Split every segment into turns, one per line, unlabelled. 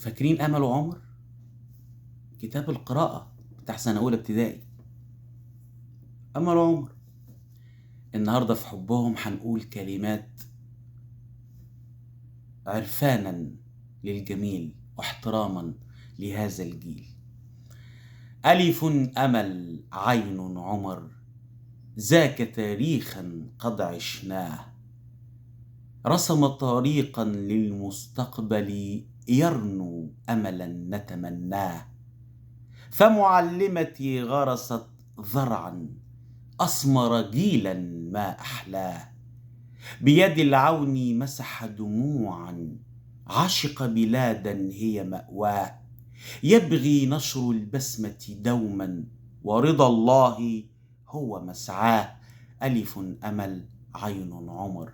فاكرين أمل وعمر؟ كتاب القراءة بتاع سنة أولى ابتدائي. أمل وعمر النهاردة في حبهم هنقول كلمات عرفانا للجميل واحتراما لهذا الجيل. ألف أمل عين عمر، ذاك تاريخا قد عشناه، رسم طريقا للمستقبل يرنو أملا نتمناه. فمعلمتي غرست زرعا أثمر جيلا ما أحلاه، بيد العون مسح دموعا، عشق بلادا هي مأواه، يبغي نشر البسمة دوما ورضا الله هو مسعاه. ألف أمل عين عمر،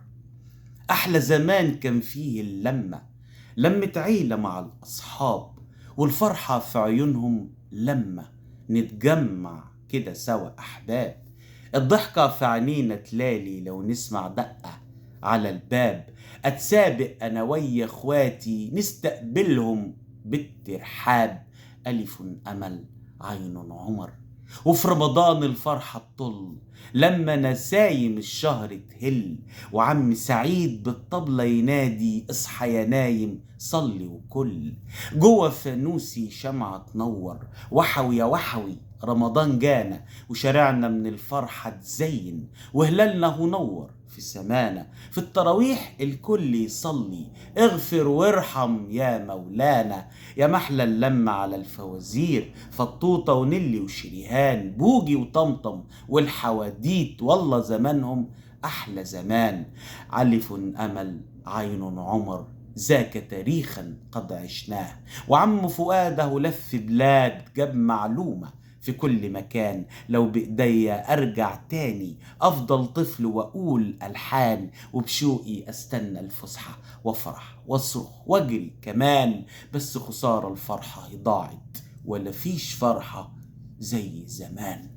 أحلى زمان كان فيه لمة عيلة مع الأصحاب، والفرحة في عيونهم لما نتجمع كده سوا أحباب. الضحكة في عينينا تلالي لو نسمع دقة على الباب، أتسابق أنا ويا إخواتي نستقبلهم بالترحاب. ألف أمل عين عمر، وفي رمضان الفرحة تطل لما نسايم الشهر تهل، وعم سعيد بالطبلة ينادي اصحى يا نايم صلي وكل. جوه فانوسي شمعة تنور، وحوي يا وحوي رمضان جانا، وشارعنا من الفرحة تزين، وهلالنا هو نور في سمانا. في التراويح الكل يصلي اغفر وارحم يا مولانا. يا محلى اللمة على الفوازير، فطوطة ونلي وشريهان، بوجي وطمطم والحواديت، والله زمانهم أحلى زمان. ألف أمل عين عمر، ذاك تاريخا قد عشناه. وعم فؤاده لف بلاد جاب معلومة في كل مكان، لو بإيديا أرجع تاني أفضل طفل وأقول ألحان، وبشوقي أستنى الفسحة وأفرح وأصرخ وأجري كمان. بس خسارة الفرحة ضاعت، ولا فيش فرحة زي زمان.